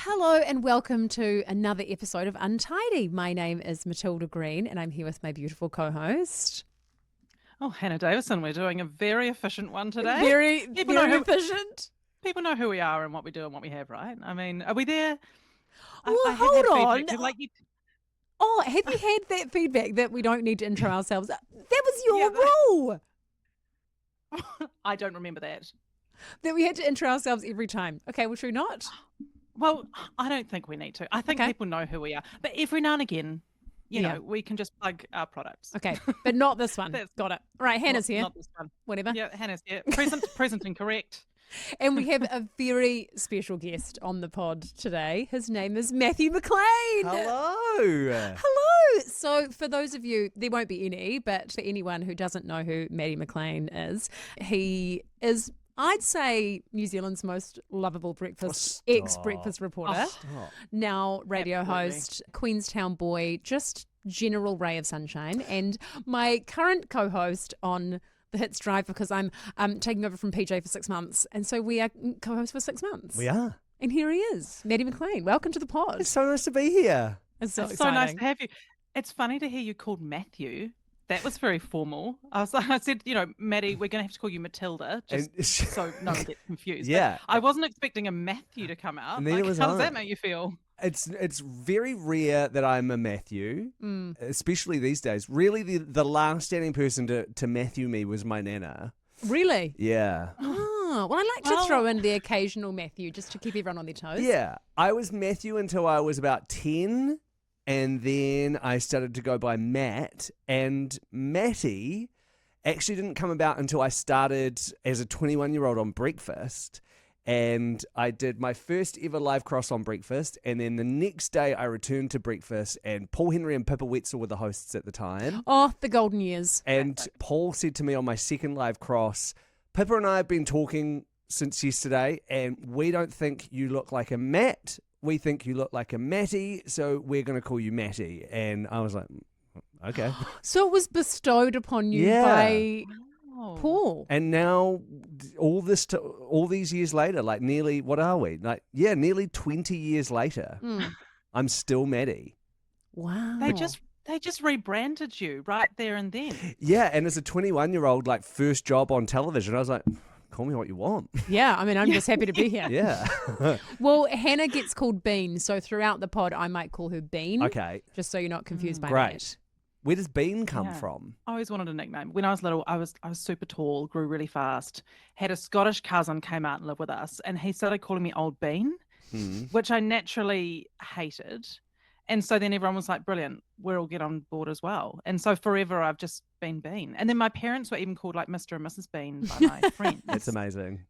Hello and welcome to another episode of Untidy. My name is Matilda Green and I'm here with my beautiful co-host. Oh, Hannah Davison, we're doing a very efficient one today. Very efficient. People know who we are and what we do and what we have, right? I mean, are we there? Well, I hold had on. feedback, Have you had that feedback that we don't need to intro ourselves? That was your rule. I don't remember that. That we had to intro ourselves every time. Okay, well, should we not? Well, I don't think we need to. I think people know who we are. But every now and again, you know, we can just plug our products. Okay, but not this one. Got it. All right, Hannah's here. Not this one. Whatever. Yeah, Hannah's here. Present and correct. And we have a very special guest on the pod today. His name is Matty McLean. Hello. Hello. So for those of you, there won't be any, but for anyone who doesn't know who Matty McLean is, he is, I'd say, New Zealand's most lovable ex-breakfast reporter, now radio host, Queenstown boy, just general ray of sunshine, and my current co-host on the Hits Drive, because I'm taking over from PJ for 6 months, and so we are co-hosts for 6 months. We are. And here he is, Matty McLean. Welcome to the pod. It's so nice to be here. It's so so nice to have you. It's funny to hear you called Matthew. That was very formal. I said, you know, Matty, we're going to have to call you Matilda, just so no one gets confused. Yeah. But I wasn't expecting a Matthew to come out. Neither was how I. does that make you feel? It's very rare that I'm a Matthew, especially these days. Really, the last standing person to Matthew me was my nana. Really? Yeah. Oh, well, I like to throw in the occasional Matthew just to keep everyone on their toes. Yeah. I was Matthew until I was about 10, and then I started to go by Matt, and Matty actually didn't come about until I started as a 21-year-old on Breakfast. And I did my first ever live cross on Breakfast, and then the next day I returned to Breakfast, and Paul Henry and Pippa Wetzel were the hosts at the time. Oh, the golden years. And Paul said to me on my second live cross, Pippa and I have been talking since yesterday, and we don't think you look like a Matt. We think you look like a Matty, so we're going to call you Matty. And I was like, okay. So it was bestowed upon you by Paul. And now, all these years later, like nearly, what are we? Nearly 20 years later, I'm still Matty. Wow. They just rebranded you right there and then. Yeah, and as a 21-year-old, like first job on television, I was like, call me what you want. Yeah, I mean, I'm just happy to be here. Yeah. Well, Hannah gets called Bean, so throughout the pod, I might call her Bean. Okay. Just so you're not confused by Great. that. Where does Bean come from? I always wanted a nickname. When I was little, I was super tall, grew really fast, had a Scottish cousin came out and lived with us, and he started calling me Old Bean, which I naturally hated. And so then everyone was like, brilliant, we'll all get on board as well. And so forever I've just been Bean. And then my parents were even called like Mr. and Mrs. Bean by my friends. That's amazing.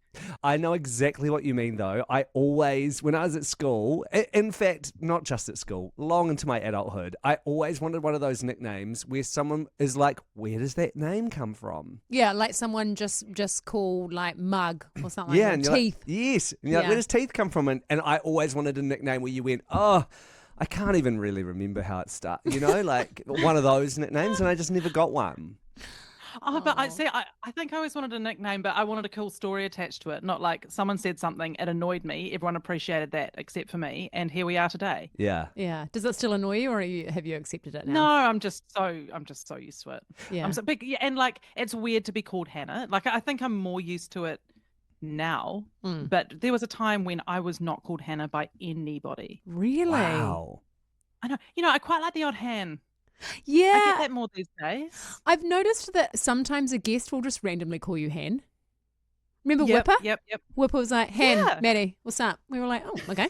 I know exactly what you mean, though. I always, when I was at school, in fact, not just at school, long into my adulthood, I always wanted one of those nicknames where someone is like, where does that name come from? Yeah, like someone just called like Mug or something. Yeah, like and Teeth. Like, yes. And you're like, where does Teeth come from? And I always wanted a nickname where you went, oh, I can't even really remember how it started, you know, like one of those nicknames, and I just never got one. Oh, but I think I always wanted a nickname, but I wanted a cool story attached to it. Not like someone said something, it annoyed me. Everyone appreciated that except for me, and here we are today. Yeah. Yeah. Does it still annoy you, or have you accepted it now? No, I'm just so used to it. Yeah. I'm so big, and like it's weird to be called Hannah. Like I think I'm more used to it now, but there was a time when I was not called Hannah by anybody. Really? Wow. I know. You know, I quite like the odd Han. Yeah. I get that more these days. I've noticed that sometimes a guest will just randomly call you Han. Remember Yep, Whipper? Yep. Whipper was like, Han, Yeah. Matty, what's up? We were like, oh, okay.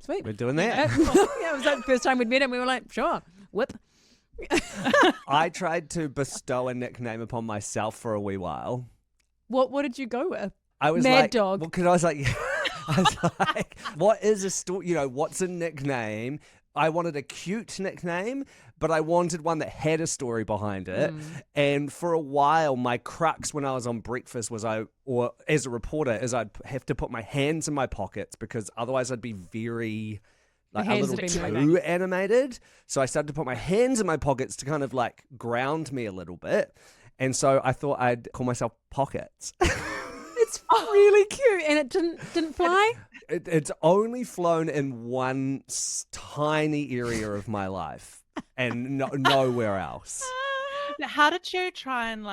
Sweet. We're doing that. Yeah, it was like the first time we'd met him. We were like, sure, Whip. I tried to bestow a nickname upon myself for a wee while. What did you go with? I was Mad like, Dog. Well, because I was like, what is a story? You know, what's a nickname? I wanted a cute nickname, but I wanted one that had a story behind it. And for a while, my crux when I was on Breakfast was or as a reporter, is I'd have to put my hands in my pockets because otherwise I'd be very like a little too animated. So I started to put my hands in my pockets to kind of like ground me a little bit. And so I thought I'd call myself Pockets. It's really cute, and it didn't fly. it's only flown in one tiny area of my life and nowhere else. Now, how did you try and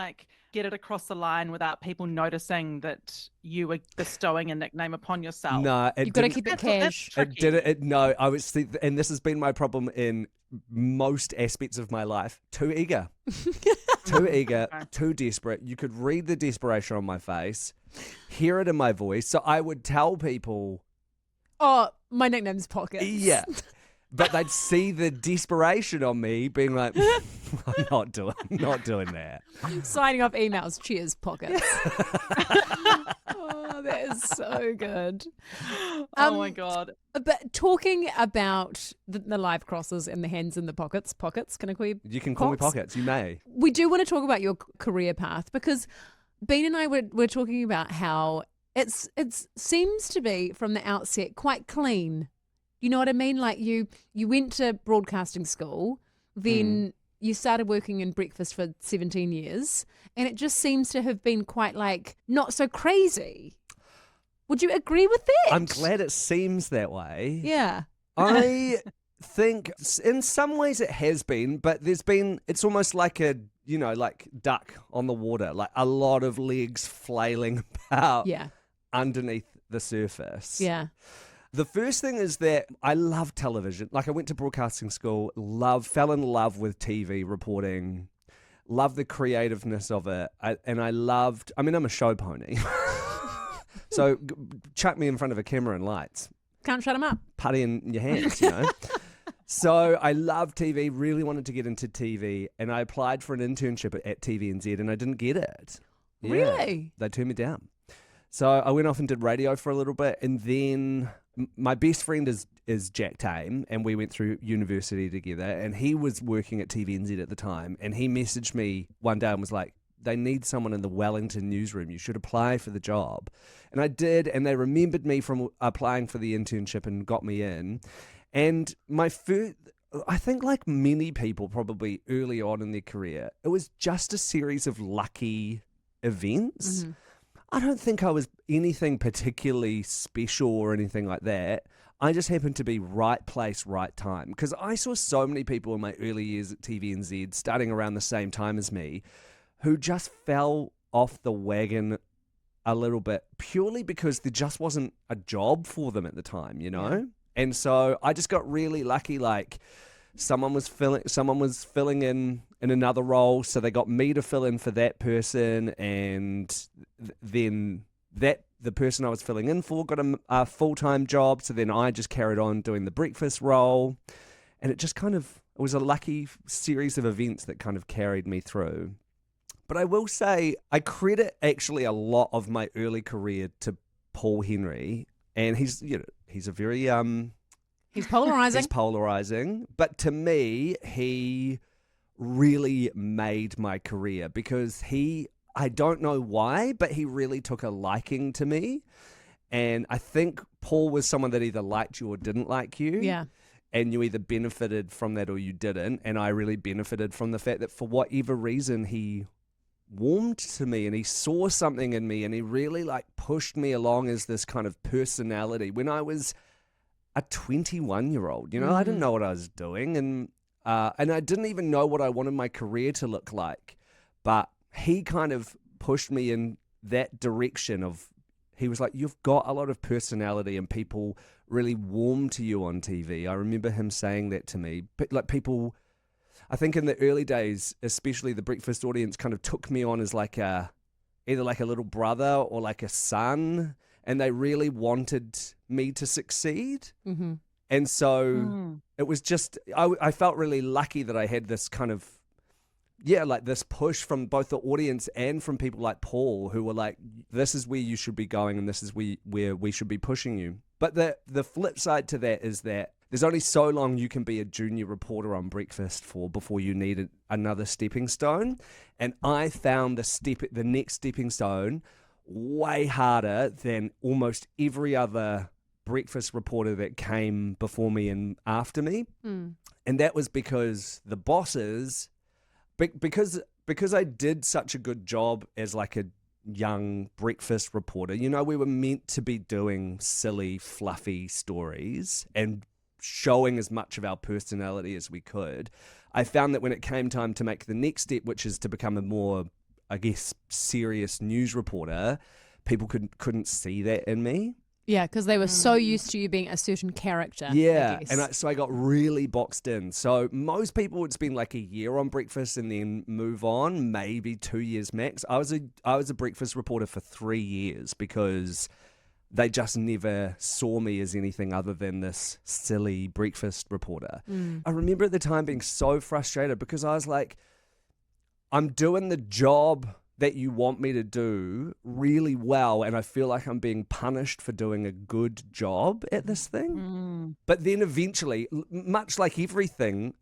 get it across the line without people noticing that you were bestowing a nickname upon yourself? No, You've got to keep it cash. It did it. No, I was, and this has been my problem in most aspects of my life. Too eager, too eager, too desperate. You could read the desperation on my face, hear it in my voice. So I would tell people, "Oh, my nickname's Pockets." Yeah, but they'd see the desperation on me, being like, "I'm not doing that." Signing off emails. Cheers, Pockets. Oh, that is so good. Oh my God. But talking about the live crosses and the hands in the pockets, can I call you? You can call me Pockets. You may. We do want to talk about your career path because Bean and I were talking about how it seems to be from the outset quite clean. You know what I mean? Like you went to broadcasting school, then you started working in breakfast for 17 years, and it just seems to have been quite not so crazy. Would you agree with that? I'm glad it seems that way. Yeah. I think in some ways it has been, but it's almost like like duck on the water, like a lot of legs flailing about underneath the surface. Yeah. The first thing is that I love television. Like I went to broadcasting school, fell in love with TV reporting, loved the creativeness of it. I'm a show pony. So chuck me in front of a camera and lights. Can't shut them up. Putty in your hands, you know. So I love TV, really wanted to get into TV, and I applied for an internship at TVNZ and I didn't get it. Yeah, really? They turned me down. So I went off and did radio for a little bit, and then my best friend is Jack Tame, and we went through university together, and he was working at TVNZ at the time, and he messaged me one day and was like, they need someone in the Wellington newsroom. You should apply for the job. And I did, and they remembered me from applying for the internship and got me in. And I think like many people probably early on in their career, it was just a series of lucky events. Mm-hmm. I don't think I was anything particularly special or anything like that. I just happened to be right place, right time. Because I saw so many people in my early years at TVNZ starting around the same time as me who just fell off the wagon a little bit purely because there just wasn't a job for them at the time, you know? Yeah. And so I just got really lucky, like someone was filling in another role, so they got me to fill in for that person, and then the person I was filling in for got a full-time job, so then I just carried on doing the breakfast role, and it was a lucky series of events that kind of carried me through. But I will say I credit actually a lot of my early career to Paul Henry, and he's a very he's polarizing. He's polarizing, but to me he really made my career because I don't know why, but he really took a liking to me, and I think Paul was someone that either liked you or didn't like you. Yeah. And you either benefited from that or you didn't, and I really benefited from the fact that for whatever reason he warmed to me and he saw something in me and he really pushed me along as this kind of personality when I was a 21-year-old. I didn't know what I was doing, and I didn't even know what I wanted my career to look like, but he kind of pushed me in that direction of, he was like, you've got a lot of personality and people really warm to you on TV. I remember him saying that to me. But people, I think in the early days, especially the breakfast audience kind of took me on as either like a little brother or like a son, and they really wanted me to succeed. Mm-hmm. And so it was just, I felt really lucky that I had this kind of, this push from both the audience and from people like Paul, who were like, this is where you should be going and this is where we should be pushing you. But the flip side to that is that there's only so long you can be a junior reporter on breakfast for before you need another stepping stone. And I found the next stepping stone way harder than almost every other breakfast reporter that came before me and after me. And that was because the bosses, because I did such a good job as like a young breakfast reporter, you know, we were meant to be doing silly, fluffy stories and showing as much of our personality as we could. I found that when it came time to make the next step, which is to become a more, I guess, serious news reporter, people couldn't see that in me. Yeah, because they were so used to you being a certain character. Yeah, I guess. so I got really boxed in. So most people would spend like a year on breakfast and then move on, maybe 2 years max. I was a breakfast reporter for 3 years because they just never saw me as anything other than this silly breakfast reporter. I remember at the time being so frustrated because I was like, I'm doing the job that you want me to do really well, and I feel like I'm being punished for doing a good job at this thing. But then eventually, much like everything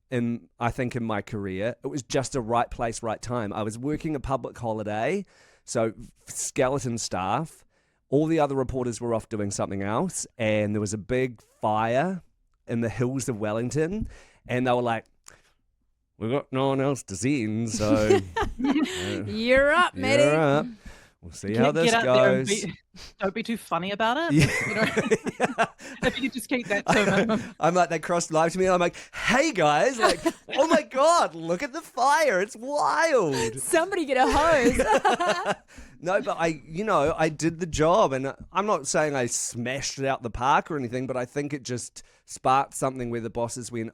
I think in my career, it was just a right place, right time. I was working a public holiday, so skeleton staff. All the other reporters were off doing something else, and there was a big fire in the hills of Wellington, and they were like, we've got no one else to send, so You're up, Matty. you're up. We'll see how this Get out there and goes. don't be too funny about it. Yeah. You know? If you could just keep that to a minimum. I'm like, they crossed live to me, and I'm like, hey guys, like, oh my God, look at the fire. It's wild. Somebody get a hose. No, but I did the job, and I'm not saying I smashed it out the park or anything, but I think it just sparked something where the bosses went,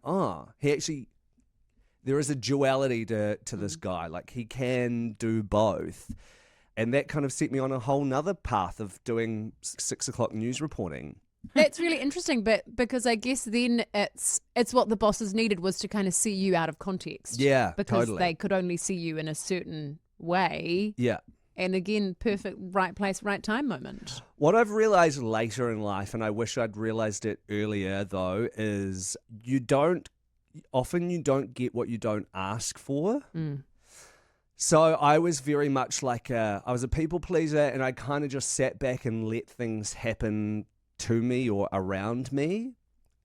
there is a duality to this guy. Like, he can do both. And that kind of set me on a whole nother path of doing 6 o'clock news reporting. That's really interesting, but because I guess then it's what the bosses needed was to kind of see you out of context. Yeah, because totally. they could only see you in a certain way. Yeah. And again, perfect right place, right time moment. What I've realized later in life, and I wish I'd realized it earlier though, is often you don't get what you don't ask for. So I was very much like I was a people pleaser, and I kind of just sat back and let things happen to me or around me.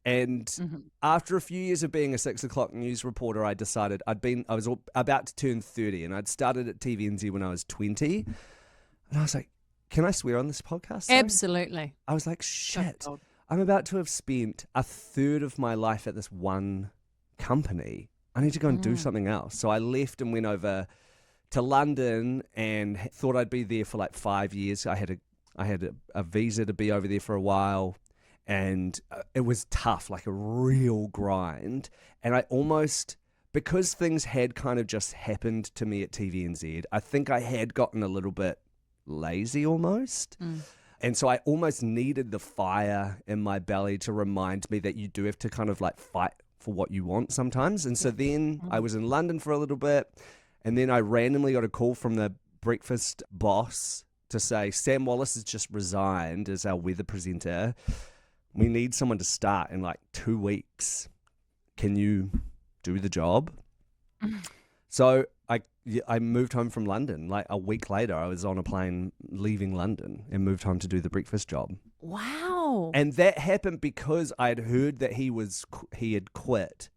And after a few years of being a 6 o'clock news reporter, I decided I was about to turn 30, and I'd started at TVNZ when I was 20. And I was like, can I swear on this podcast? Sorry? Absolutely. I was like, shit, I'm about to have spent a third of my life at this one company. I need to go and do something else. So I left and went over to London and thought I'd be there for like 5 years. I had a visa to be over there for a while, and it was tough, like a real grind. And I almost, because things had kind of just happened to me at TVNZ, I think I had gotten a little bit lazy almost. And so I almost needed the fire in my belly to remind me that you do have to kind of like fight for what you want sometimes. And so then I was in London for a little bit, and then I randomly got a call from the breakfast boss to say, Sam Wallace has just resigned as our weather presenter. We need someone to start in like 2 weeks. Can you do the job? So I moved home from London. Like a week later, I was on a plane leaving London and moved home to do the breakfast job. Wow. And that happened because I had heard that he had quit,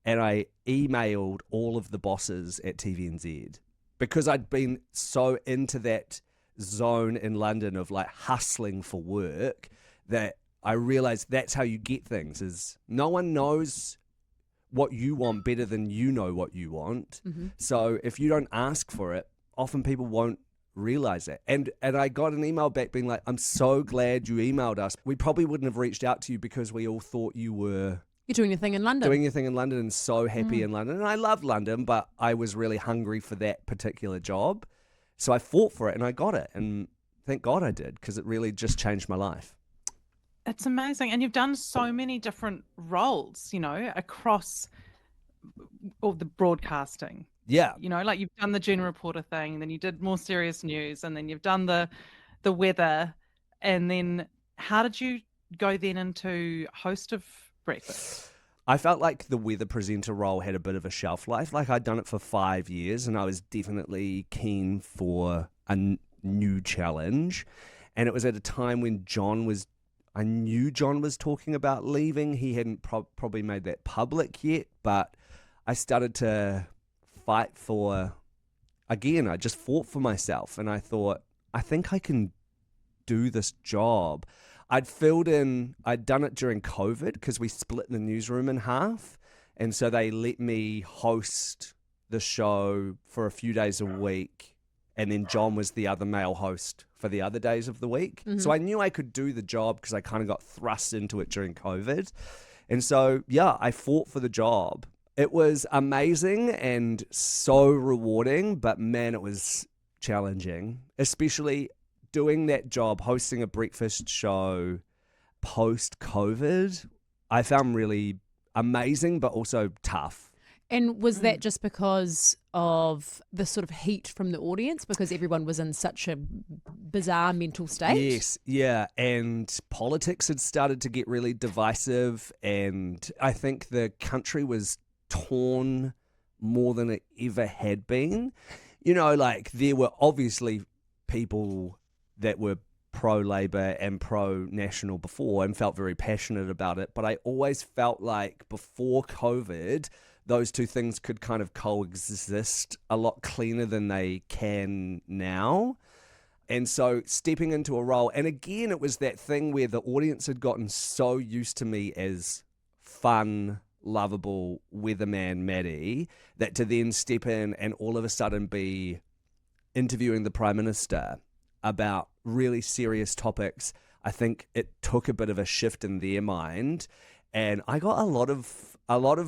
and I emailed all of the bosses at TVNZ because I'd been so into that zone in London of like hustling for work that I realized that's how you get things, is no one knows what you want better than you know what you want. So if you don't ask for it, often people won't realize that. And I got an email back being like, I'm so glad you emailed us. We probably wouldn't have reached out to you because we all thought you're doing your thing in London. Doing your thing in London and so happy in London. And I love London, but I was really hungry for that particular job. So I fought for it and I got it. And thank God I did, because it really just changed my life. It's amazing. And you've done so many different roles, you know, across all the broadcasting. Yeah. You know, like you've done the general reporter thing, and then you did more serious news, and then you've done the weather. And then how did you go then into host of breakfast? I felt like the weather presenter role had a bit of a shelf life. Like I'd done it for 5 years, and I was definitely keen for a new challenge. And it was at a time when I knew John was talking about leaving. He hadn't probably made that public yet, but I started to fight for, again, I just fought for myself, and I thought, I think I can do this job. I'd done it during COVID because we split the newsroom in half. And so they let me host the show for a few days a week. And then John was the other male host for the other days of the week. Mm-hmm. So I knew I could do the job because I kind of got thrust into it during COVID. And so, yeah, I fought for the job. It was amazing and so rewarding, but man, it was challenging, especially doing that job, hosting a breakfast show post-COVID. I found really amazing, but also tough. And was that just because of the sort of heat from the audience, because everyone was in such a bizarre mental state? Yes, yeah. And politics had started to get really divisive. And I think the country was torn more than it ever had been. You know, like there were obviously people that were pro-Labour and pro-national before and felt very passionate about it. But I always felt like before COVID, those two things could kind of coexist a lot cleaner than they can now. And so stepping into a role, and again, it was that thing where the audience had gotten so used to me as fun, lovable weatherman Matty, that to then step in and all of a sudden be interviewing the Prime Minister about really serious topics, I think it took a bit of a shift in their mind. And I got a lot of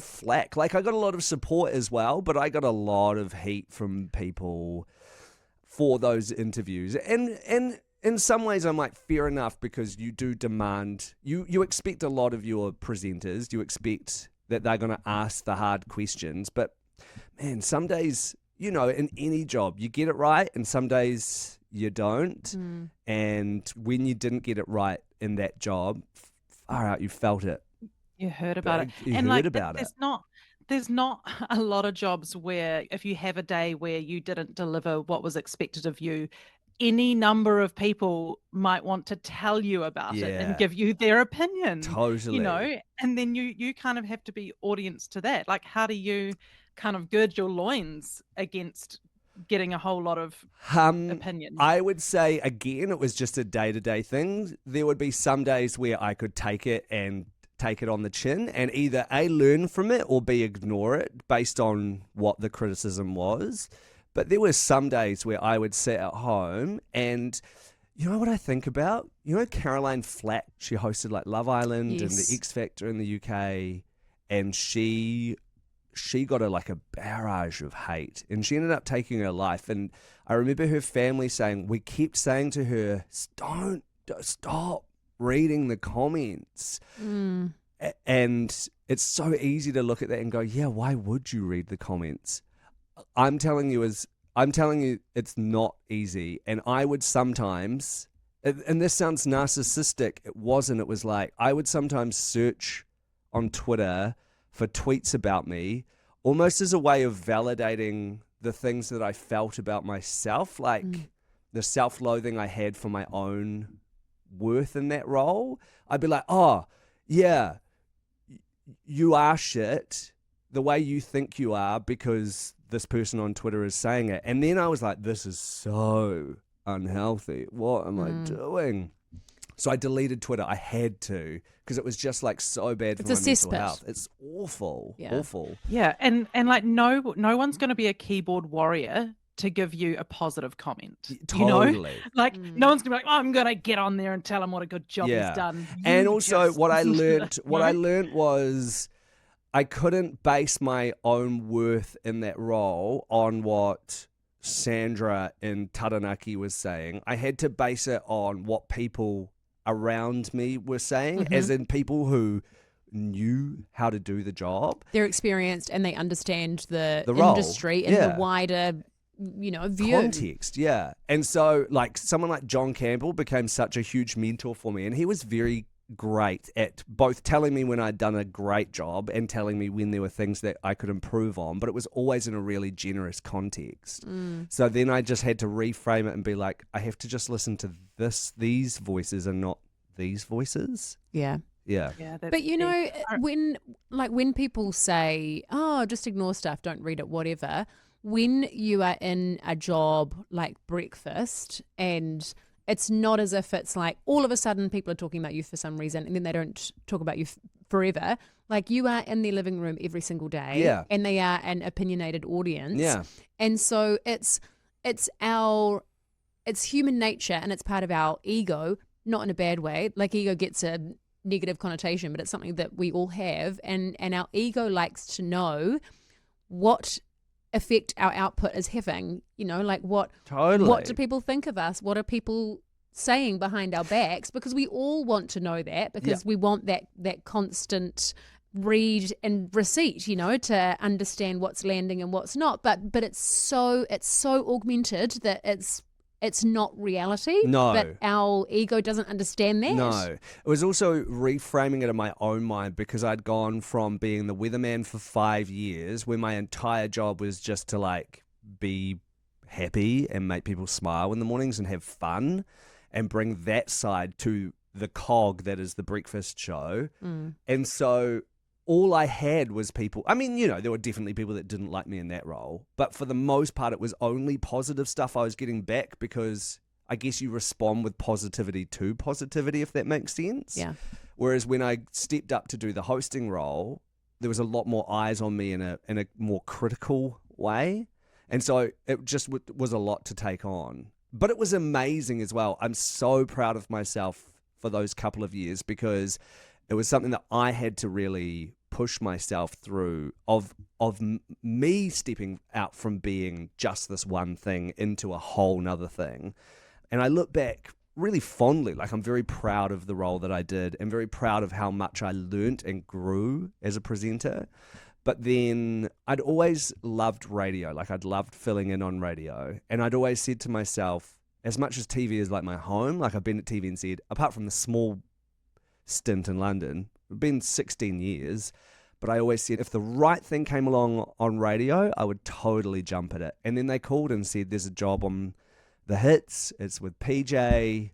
flack. Like, I got a lot of support as well, but I got a lot of heat from people for those interviews. And in some ways, I'm like, fair enough, because you do demand, you expect a lot of your presenters. You expect that they're going to ask the hard questions. But, man, some days, you know, in any job, you get it right, and some days you don't. Mm. And when you didn't get it right in that job, far out, you felt it. You heard about it. You heard about it. There's not a lot of jobs where if you have a day where you didn't deliver what was expected of you, any number of people might want to tell you about it and give you their opinion. Totally. You know, and then you kind of have to be audience to that. Like, how do you kind of gird your loins against getting a whole lot of opinion? I would say, again, it was just a day-to-day thing. There would be some days where I could take it on the chin and either A, learn from it, or B, ignore it based on what the criticism was. But there were some days where I would sit at home and, you know what I think about? You know Caroline Flack? She hosted like Love Island and the X Factor in the UK, and she got a barrage of hate, and she ended up taking her life. And I remember her family saying, we kept saying to her, don't stop reading the comments. And it's so easy to look at that and go, yeah, why would you read the comments? I'm telling you it's not easy. And I would sometimes, and this sounds narcissistic, it wasn't, it was like I would sometimes search on Twitter for tweets about me almost as a way of validating the things that I felt about myself, like the self-loathing I had for my own worth in that role. I'd be like, oh yeah, you are shit the way you think you are because this person on Twitter is saying it. And then I was like, this is so unhealthy. What am I doing? So I deleted Twitter. I had to, because it was just like so bad for my mental health. It's awful. Awful. Yeah, and like no one's going to be a keyboard warrior to give you a positive comment. Totally. You know? Like no one's gonna be like, oh, I'm gonna get on there and tell him what a good job he's done. And also what I learned was I couldn't base my own worth in that role on what Sandra in Taranaki was saying. I had to base it on what people around me were saying, as in people who knew how to do the job. They're experienced and they understand the role. Industry and the wider view. Context, yeah. And so like someone like John Campbell became such a huge mentor for me, and he was very great at both telling me when I'd done a great job and telling me when there were things that I could improve on, but it was always in a really generous context. So then I just had to reframe it and be like, I have to just listen to these voices and not these voices. Yeah. But you know, when people say, oh, just ignore stuff, don't read it, whatever, when you are in a job like breakfast, and it's not as if it's like all of a sudden people are talking about you for some reason and then they don't talk about you forever. Like, you are in their living room every single day, Yeah. and they are an opinionated audience. Yeah. And so it's human nature, and it's part of our ego, not in a bad way. Like, ego gets a negative connotation, but it's something that we all have, and our ego likes to know what effect our output is having. Like, what do people think of us? What are people saying behind our backs? Because we all want to know that, because we want that constant read and receipt, to understand what's landing and what's not. But it's so augmented that it's not reality. No. But our ego doesn't understand that. No. It was also reframing it in my own mind, because I'd gone from being the weatherman for 5 years, where my entire job was just to like be happy and make people smile in the mornings and have fun, and bring that side to the cog that is the breakfast show. And so all I had was people. I mean, there were definitely people that didn't like me in that role, but for the most part, it was only positive stuff I was getting back, because I guess you respond with positivity to positivity, if that makes sense. Yeah. Whereas when I stepped up to do the hosting role, there was a lot more eyes on me in a more critical way. And so it just was a lot to take on. But it was amazing as well. I'm so proud of myself for those couple of years, because it was something that I had to really push myself through, of me stepping out from being just this one thing into a whole nother thing. And I look back really fondly. Like, I'm very proud of the role that I did, and very proud of how much I learnt and grew as a presenter. But then I'd always loved radio. Like, I'd loved filling in on radio. And I'd always said to myself, as much as TV is like my home, like I've been at TV and said, apart from the small stint in London, it's been 16 years, but I always said if the right thing came along on radio, I would totally jump at it. And then they called and said, there's a job on the hits, it's with PJ,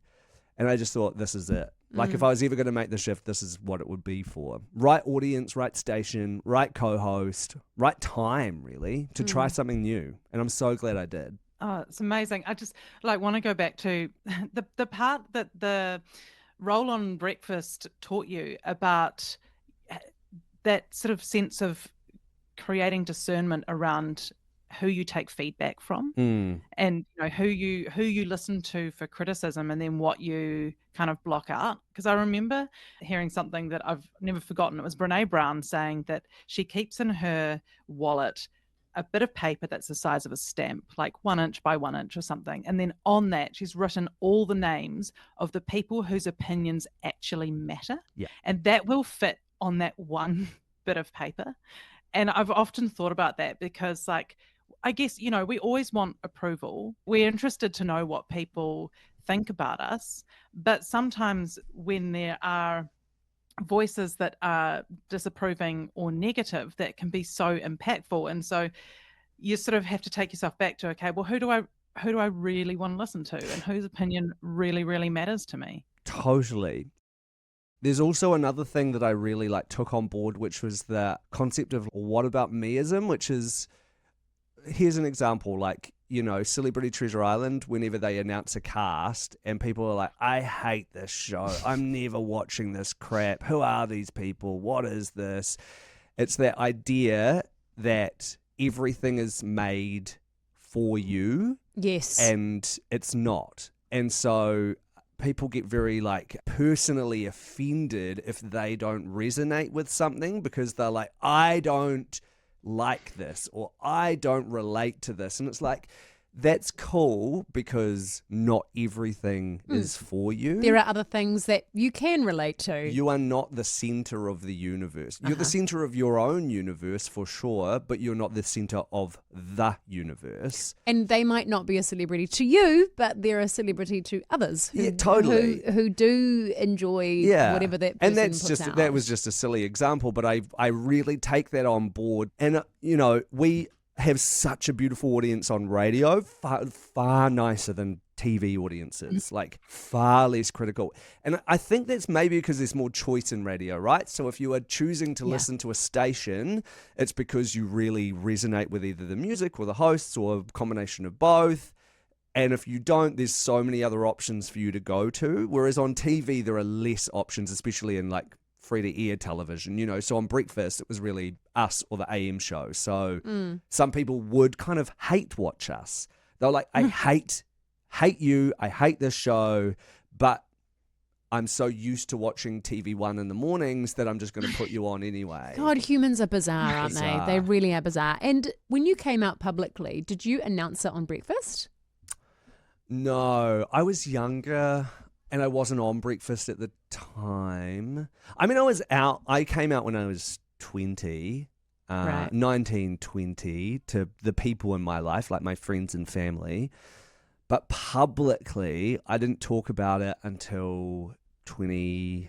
and I just thought, this is it. Like, if I was ever going to make the shift, this is what it would be for. Right audience, right station, right co-host, right time, really, to try something new. And I'm so glad I did. Oh, it's amazing. I just want to go back to the part that the role on Breakfast taught you about, that sort of sense of creating discernment around who you take feedback from, and who you listen to for criticism, and then what you kind of block out. Because I remember hearing something that I've never forgotten. It was Brene Brown saying that she keeps in her wallet a bit of paper that's the size of a stamp, like 1 inch by 1 inch or something. And then on that, she's written all the names of the people whose opinions actually matter. Yeah. And that will fit on that one bit of paper. And I've often thought about that, because like, I guess, we always want approval. We're interested to know what people think about us. But sometimes when there are voices that are disapproving or negative, that can be so impactful. And so you sort of have to take yourself back to, okay, well, who do I really want to listen to, and whose opinion really, really matters to me? Totally. There's also another thing that I really took on board, which was the concept of what about meism, which is, here's an example, Celebrity Treasure Island, whenever they announce a cast and people are like, I hate this show, I'm never watching this crap, who are these people, what is this? It's that idea that everything is made for you. Yes. And it's not. And so people get very personally offended if they don't resonate with something, because they're like, I don't like this, or I don't relate to this. And it's like, that's cool, because not everything is for you. There are other things that you can relate to. You are not the center of the universe. You're the center of your own universe for sure, but you're not the center of the universe. And they might not be a celebrity to you, but they're a celebrity to others who, totally. who do enjoy whatever that person and that's puts just out. That was just a silly example, but I really take that on board. And we have such a beautiful audience on radio, far nicer than TV audiences, like far less critical. And I think that's maybe because there's more choice in radio, right? So if you are choosing to listen to a station, it's because you really resonate with either the music or the hosts or a combination of both. And if you don't, there's so many other options for you to go to. Whereas on TV, there are less options, especially in like free-to-air television, you know. So on breakfast, it was really us or the AM show. So some people would kind of hate watch us. They're like, I hate you, I hate this show, but I'm so used to watching TV1 in the mornings that I'm just going to put you on anyway. God, humans are bizarre, aren't they? They really are bizarre. And when you came out publicly, did you announce it on breakfast? No, I was younger and I wasn't on breakfast at the time. I mean, I came out when I was 20, 19, 20, to the people in my life, like my friends and family. But publicly, I didn't talk about it until when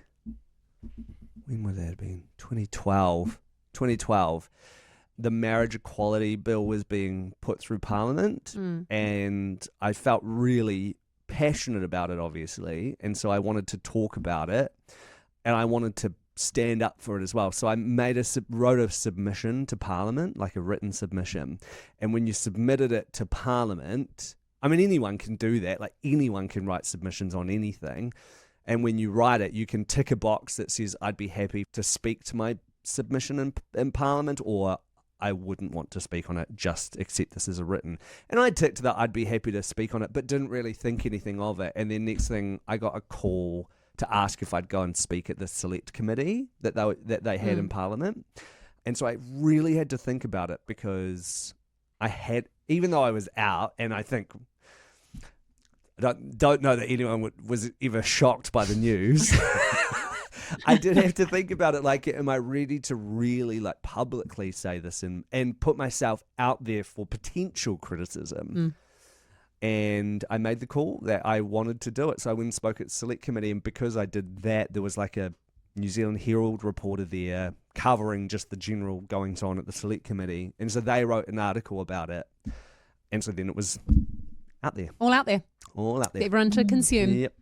would that have been? 2012. 2012. The marriage equality bill was being put through Parliament, and I felt really passionate about it, obviously. And so I wanted to talk about it, and I wanted to stand up for it as well. So I wrote a submission to Parliament, like a written submission. And when you submitted it to Parliament, I mean, anyone can do that. Like anyone can write submissions on anything. And when you write it, you can tick a box that says, I'd be happy to speak to my submission in Parliament, or I wouldn't want to speak on it, just accept this as a written. And I ticked that I'd be happy to speak on it, but didn't really think anything of it. And then next thing, I got a call to ask if I'd go and speak at the select committee that they had in Parliament. And so I really had to think about it, because even though I was out, and I think I don't know that anyone was ever shocked by the news. I did have to think about it, like, am I ready to really like publicly say this and put myself out there for potential criticism? And I made the call that I wanted to do it. So I went and spoke at Select Committee, and because I did that, there was like a New Zealand Herald reporter there covering just the general goings on at the Select Committee. And so they wrote an article about it. And so then it was out there. All out there. All out there. For everyone to consume. Yep.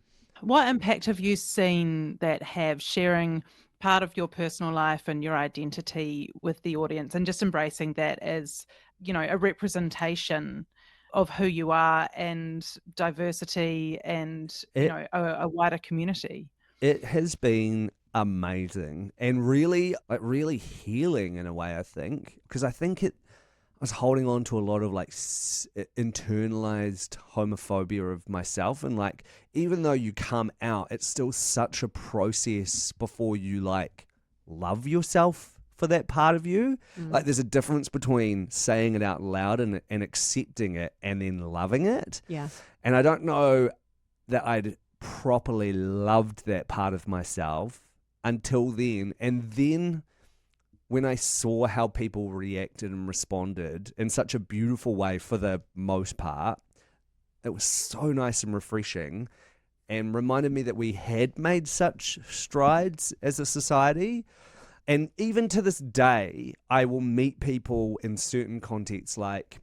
What impact have you seen that have sharing part of your personal life and your identity with the audience, and just embracing that as, you know, a representation of who you are and diversity and, you know, a wider community? It has been amazing and really healing in a way, I think, because I think I was holding on to a lot of like internalized homophobia of myself, and like, even though you come out, it's still such a process before you like love yourself for that part of you. Like, there's a difference between saying it out loud and accepting it and then loving it. Yeah. And I don't know that I'd properly loved that part of myself until then. And then when I saw how people reacted and responded in such a beautiful way for the most part, it was so nice and refreshing, and reminded me that we had made such strides as a society. And even to this day, I will meet people in certain contexts, like,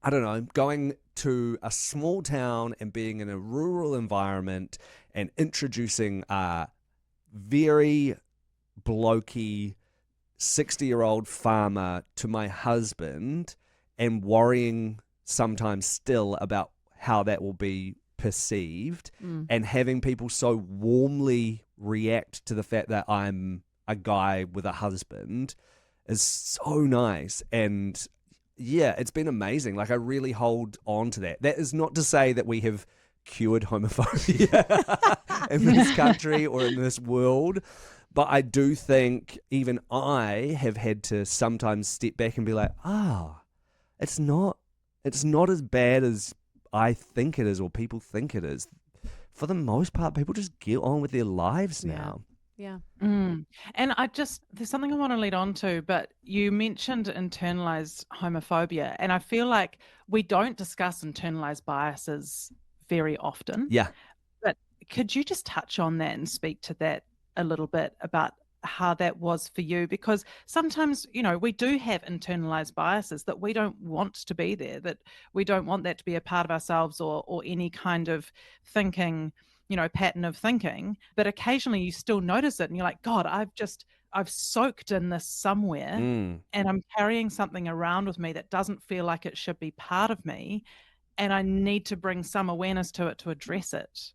I don't know, going to a small town and being in a rural environment and introducing a very blokey 60-year-old farmer to my husband, and worrying sometimes still about how that will be perceived, and having people so warmly react to the fact that I'm a guy with a husband is so nice. And yeah, it's been amazing. Like, I really hold on to that. That is not to say that we have cured homophobia in this country or in this world, but I do think even I have had to sometimes step back and be like, it's not as bad as I think it is, or people think it is. For the most part, people just get on with their lives now. Yeah. And there's something I want to lead on to, but you mentioned internalized homophobia, and I feel like we don't discuss internalized biases very often. Yeah. But could you just touch on that and speak to that a little bit about how that was for you, because sometimes, we do have internalized biases that we don't want to be there, that we don't want that to be a part of ourselves or any kind of thinking, pattern of thinking. But occasionally you still notice it and you're like, God, I've soaked in this somewhere and I'm carrying something around with me that doesn't feel like it should be part of me. And I need to bring some awareness to it to address it.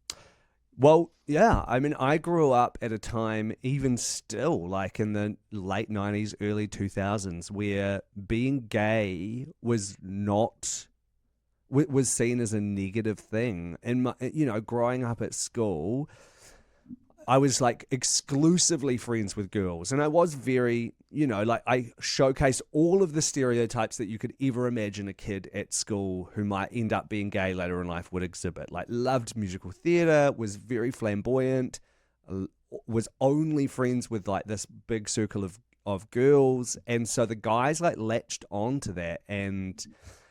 Well, yeah. I mean, I grew up at a time, even still, like in the late 90s, early 2000s, where being gay was seen as a negative thing. And, growing up at school, I was like exclusively friends with girls, and I was very, I showcased all of the stereotypes that you could ever imagine a kid at school who might end up being gay later in life would exhibit. Like, loved musical theatre, was very flamboyant, was only friends with like this big circle of girls, and so the guys like latched on to that. And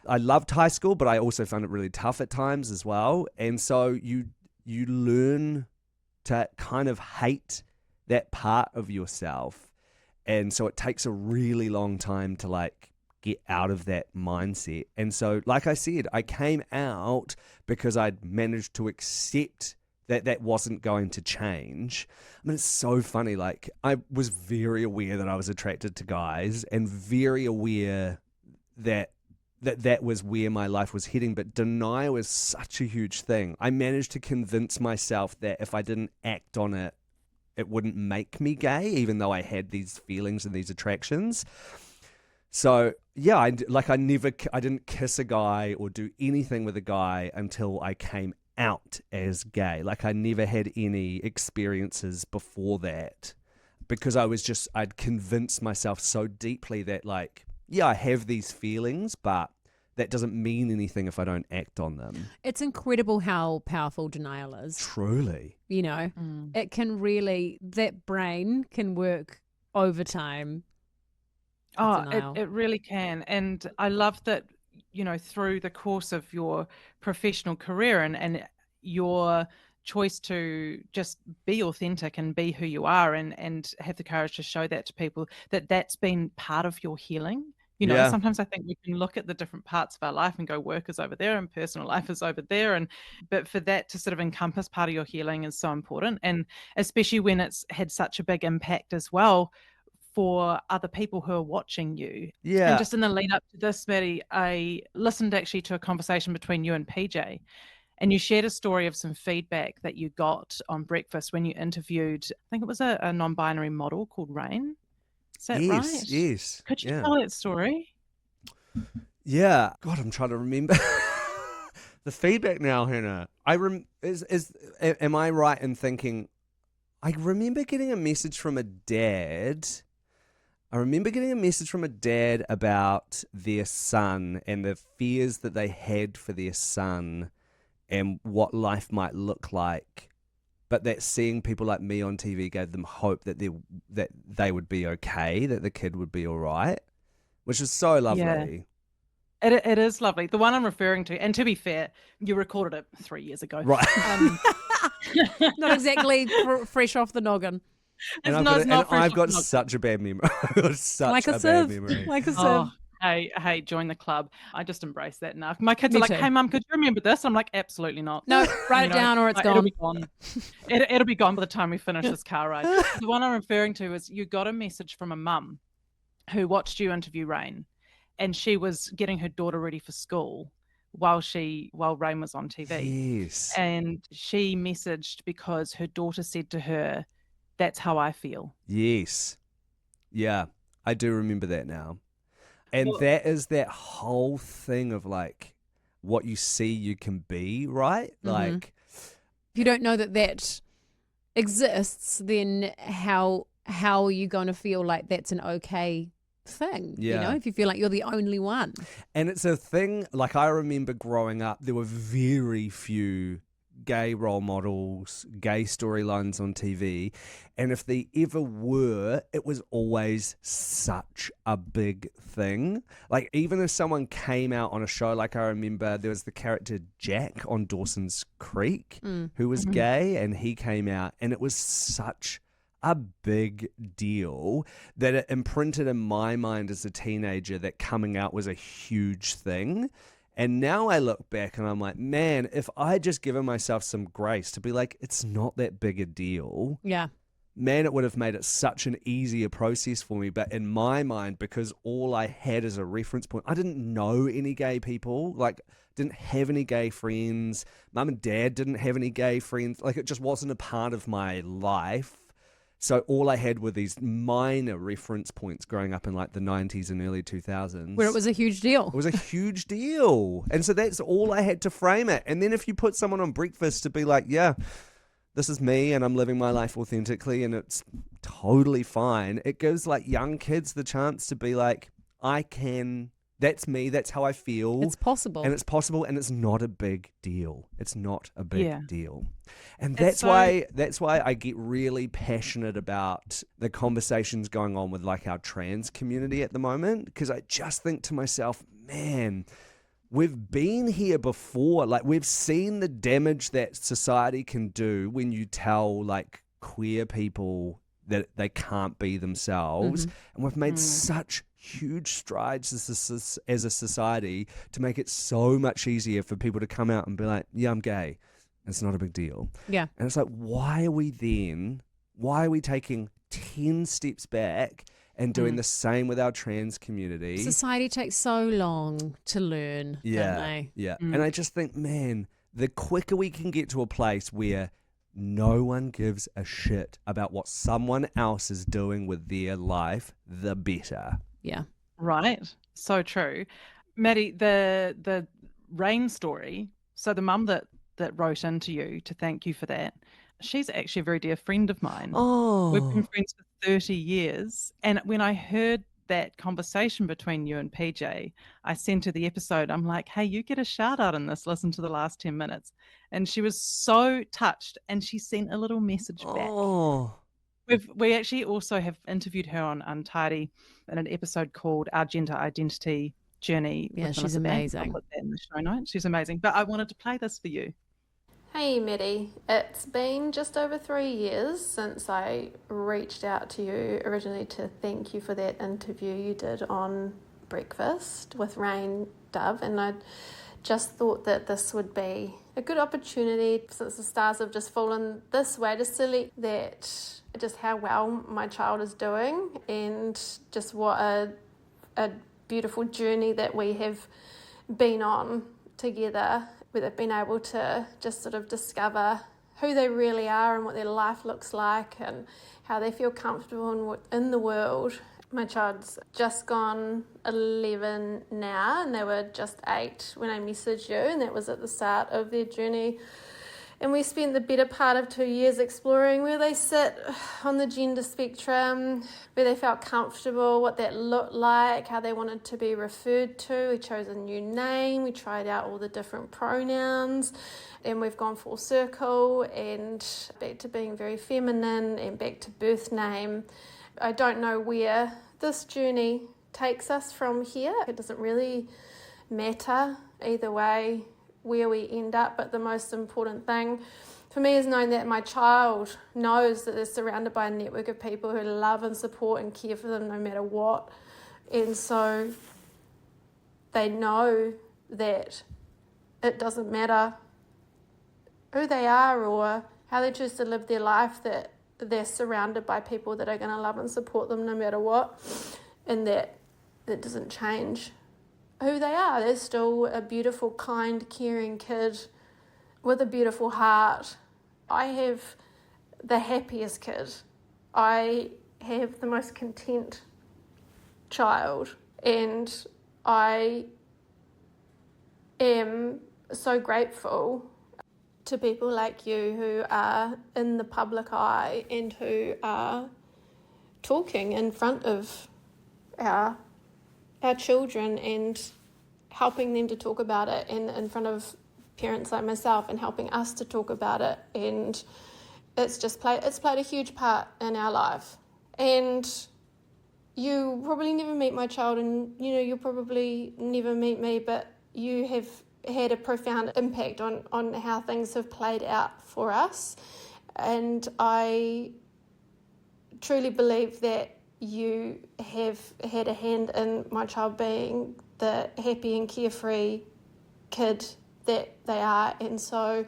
I loved high school, but I also found it really tough at times as well. And so you learn to kind of hate that part of yourself. And so it takes a really long time to like get out of that mindset. And so, like I said, I came out because I'd managed to accept that wasn't going to change. I mean, it's so funny. Like, I was very aware that I was attracted to guys and very aware that was where my life was heading, but denial is such a huge thing. I managed to convince myself that if I didn't act on it, it wouldn't make me gay, even though I had these feelings and these attractions. So yeah, I didn't kiss a guy or do anything with a guy until I came out as gay. Like, I never had any experiences before that, because I'd convinced myself so deeply that, like, yeah, I have these feelings, but that doesn't mean anything if I don't act on them. It's incredible how powerful denial is. Truly. It can really, that brain can work overtime. Oh, it really can. And I love that, through the course of your professional career and your choice to just be authentic and be who you are and have the courage to show that to people, that's been part of your healing. Sometimes I think we can look at the different parts of our life and go, work is over there and personal life is over there. But for that to sort of encompass part of your healing is so important. And especially when it's had such a big impact as well for other people who are watching you. Yeah. And just in the lead up to this, Matty, I listened actually to a conversation between you and PJ, and you shared a story of some feedback that you got on breakfast when you interviewed, I think it was a non-binary model called Rain. Is that right? Yes. Could you tell that story? Yeah. God, I'm trying to remember the feedback now, Hannah. Am I right in thinking I remember getting a message from a dad? I remember getting a message from a dad about their son and the fears that they had for their son and what life might look like. But that seeing people like me on TV gave them hope that they would be okay, that the kid would be all right, which is so lovely. Yeah. It is lovely. The one I'm referring to, and to be fair, you recorded it 3 years ago. Right. Not exactly fresh off the noggin. I've got such a bad memory. Like a sieve. Like a sieve. Hey, join the club. I just embrace that now. My kids are like, hey, Mum, could you remember this? I'm like, absolutely not. No, write it down or it's gone. It'll be gone. It'll be gone by the time we finish this car ride. The one I'm referring to is you got a message from a mum who watched you interview Rain, and she was getting her daughter ready for school while Rain was on TV. Yes. And she messaged because her daughter said to her, "That's how I feel." Yes. Yeah, I do remember that now. And that is that whole thing of like what you see you can be, right? Mm-hmm. Like, if you don't know that exists, then how are you going to feel like that's an okay thing? Yeah. If you feel like you're the only one. And it's a thing, like, I remember growing up, there were very few gay role models, gay storylines on TV, and if they ever were, it was always such a big thing. Like, even if someone came out on a show, like, I remember there was the character Jack on Dawson's Creek who was gay, and he came out, and it was such a big deal that it imprinted in my mind as a teenager that coming out was a huge thing. And now I look back and I'm like, man, if I had just given myself some grace to be like, it's not that big a deal. Yeah. Man, it would have made it such an easier process for me. But in my mind, because all I had as a reference point, I didn't know any gay people, like didn't have any gay friends. Mum and dad didn't have any gay friends. Like it just wasn't a part of my life. So all I had were these minor reference points growing up in like the 90s and early 2000s. Where it was a huge deal. It was a huge deal. And so that's all I had to frame it. And then if you put someone on breakfast to be like, yeah, this is me and I'm living my life authentically and it's totally fine. It gives like young kids the chance to be like, that's me, that's how I feel. It's possible. And it's possible and it's not a big deal. It's not a big deal. And It's that's why I get really passionate about the conversations going on with like our trans community at the moment. Because I just think to myself, man, we've been here before. Like we've seen the damage that society can do when you tell like queer people that they can't be themselves. And we've made such huge strides as a society to make it so much easier for people to come out and be like, yeah, I'm gay. It's not a big deal. Yeah. And it's like, why are we taking 10 steps back and doing the same with our trans community? Society takes so long to learn, don't they? Yeah. And I just think, man, the quicker we can get to a place where no one gives a shit about what someone else is doing with their life, the better. Yeah. Right. So true. Matty, the rain story, so the mum that wrote into you to thank you for that, she's actually a very dear friend of mine. Oh. We've been friends for 30 years. And when I heard that conversation between you and PJ, I sent her the episode. I'm like, hey, you get a shout out in this. Listen to the last 10 minutes. And she was so touched and she sent a little message back. Oh. We actually also have interviewed her on Untidy in an episode called Our Gender Identity Journey. Yeah, she's amazing. I'll put that in the show notes. She's amazing. But I wanted to play this for you. Hey Matty, it's been just over 3 years since I reached out to you originally to thank you for that interview you did on Breakfast with Rain Dove, and I just thought that this would be a good opportunity since the stars have just fallen this way, just to let that just how well my child is doing and just what a beautiful journey that we have been on together, where they've been able to just sort of discover who they really are and what their life looks like and how they feel comfortable in the world. My child's just gone 11 now, and they were just 8 when I messaged you, and that was at the start of their journey. And we spent the better part of 2 years exploring where they sit on the gender spectrum, where they felt comfortable, what that looked like, how they wanted to be referred to. We chose a new name, we tried out all the different pronouns, and we've gone full circle and back to being very feminine and back to birth name. I don't know where this journey takes us from here. It doesn't really matter either way where we end up, but the most important thing for me is knowing that my child knows that they're surrounded by a network of people who love and support and care for them no matter what, and so they know that it doesn't matter who they are or how they choose to live their life, that they're surrounded by people that are going to love and support them no matter what, and that doesn't change who they are. They're still a beautiful, kind, caring kid with a beautiful heart. I have the happiest kid. I have the most content child, and I am so grateful to people like you who are in the public eye and who are talking in front of our children and helping them to talk about it, and in front of parents like myself and helping us to talk about it. And it's played a huge part in our life. And you probably never meet my child, and you'll probably never meet me, but you have had a profound impact on how things have played out for us. And I truly believe that you have had a hand in my child being the happy and carefree kid that they are, and so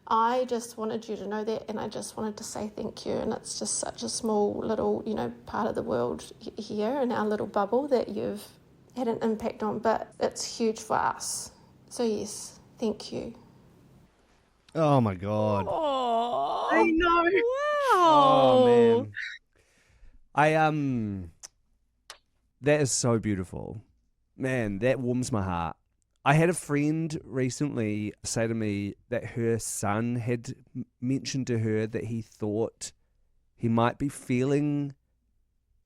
I just wanted you to know that, and I just wanted to say thank you. And it's just such a small little, part of the world here in our little bubble that you've had an impact on, but it's huge for us. So yes, thank you. Oh my God. Oh, I know. wow. Oh man. That is so beautiful. Man, that warms my heart. I had a friend recently say to me that her son had mentioned to her that he thought he might be feeling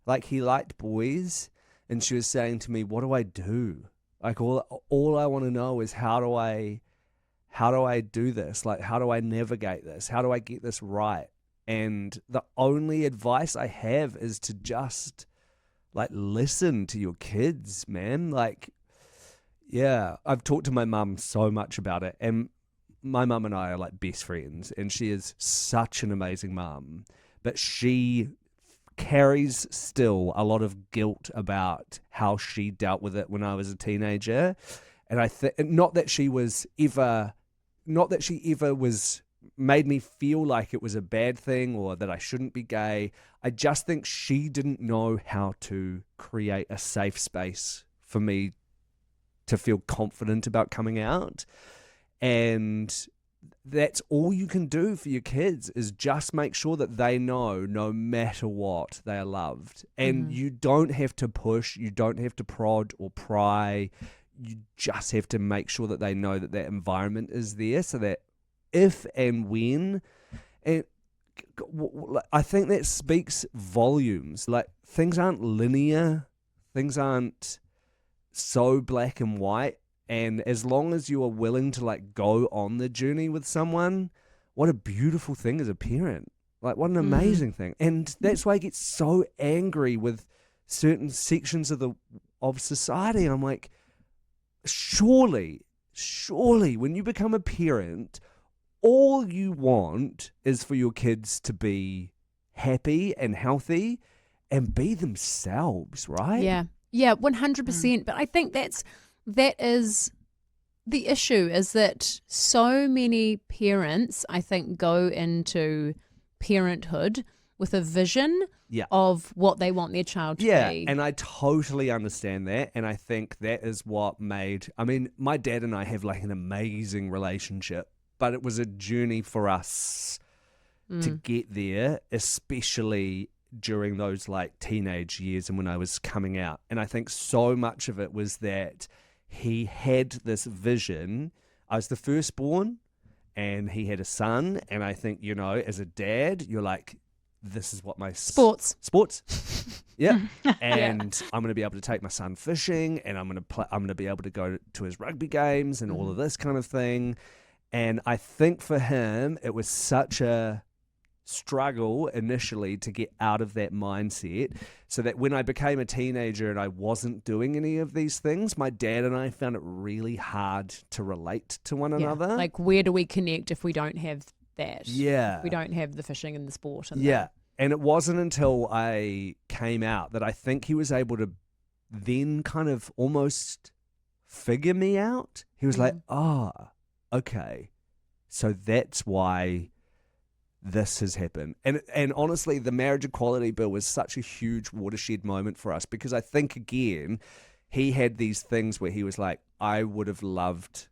like he liked boys, and she was saying to me, what do I do? Like all I want to know is how do I do this? Like, how do I navigate this? How do I get this right? And the only advice I have is to just like listen to your kids, man. Like, yeah, I've talked to my mum so much about it, and my mum and I are like best friends, and she is such an amazing mum, but she carries still a lot of guilt about how she dealt with it when I was a teenager. And I think not that she ever was made me feel like it was a bad thing or that I shouldn't be gay. I just think she didn't know how to create a safe space for me to feel confident about coming out. And that's all you can do for your kids, is just make sure that they know no matter what they are loved. And you don't have to push, you don't have to prod or pry. You just have to make sure that they know that that environment is there, so that if and when, and I think that speaks volumes. Like, things aren't linear, things aren't so black and white, and as long as you are willing to like go on the journey with someone, what a beautiful thing as a parent. Like, what an amazing thing. And that's why I get so angry with certain sections of society. I'm like, surely when you become a parent, all you want is for your kids to be happy and healthy and be themselves, right? Yeah, 100%. But I think that is the issue, is that so many parents, I think, go into parenthood with a vision of what they want their child to be. Yeah, and I totally understand that. And I think that is what my dad and I have like an amazing relationship, but it was a journey for us to get there, especially during those like teenage years and when I was coming out. And I think so much of it was that he had this vision. I was the firstborn and he had a son. And I think, as a dad, you're like, this is what my sports. Yeah. And I'm going to be able to take my son fishing, and I'm going to be able to go to his rugby games and all of this kind of thing. And I think for him, it was such a struggle initially to get out of that mindset, so that when I became a teenager and I wasn't doing any of these things, my dad and I found it really hard to relate to one another. Like, where do we connect if we don't have that? Yeah. If we don't have the fishing and the sport. And And it wasn't until I came out that I think he was able to then kind of almost figure me out. He was like, okay, so that's why this has happened. And honestly, the marriage equality bill was such a huge watershed moment for us, because I think, again, he had these things where he was like, I would have loved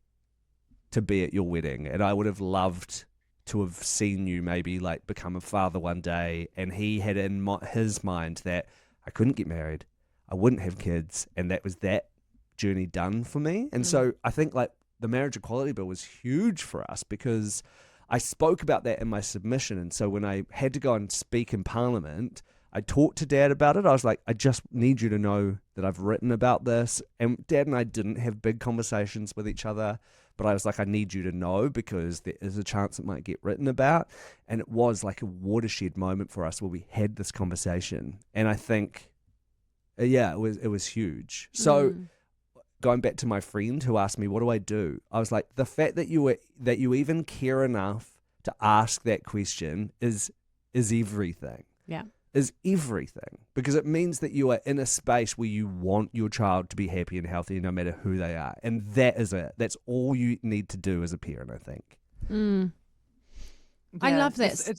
to be at your wedding, and I would have loved to have seen you maybe like become a father one day. And he had in his mind that I couldn't get married, I wouldn't have kids, and that was that journey done for me. And so I think like the marriage equality bill was huge for us, because I spoke about that in my submission. And so when I had to go and speak in Parliament, I talked to Dad about it. I was like, I just need you to know that I've written about this. And Dad and I didn't have big conversations with each other, but I was like, I need you to know, because there is a chance it might get written about. And it was like a watershed moment for us where we had this conversation. And I think, it was huge. So going back to my friend who asked me, what do I do? I was like, the fact that you even care enough to ask that question is everything. Yeah. is everything, because it means that you are in a space where you want your child to be happy and healthy no matter who they are. And that is it. That's all you need to do as a parent, I think. I love this.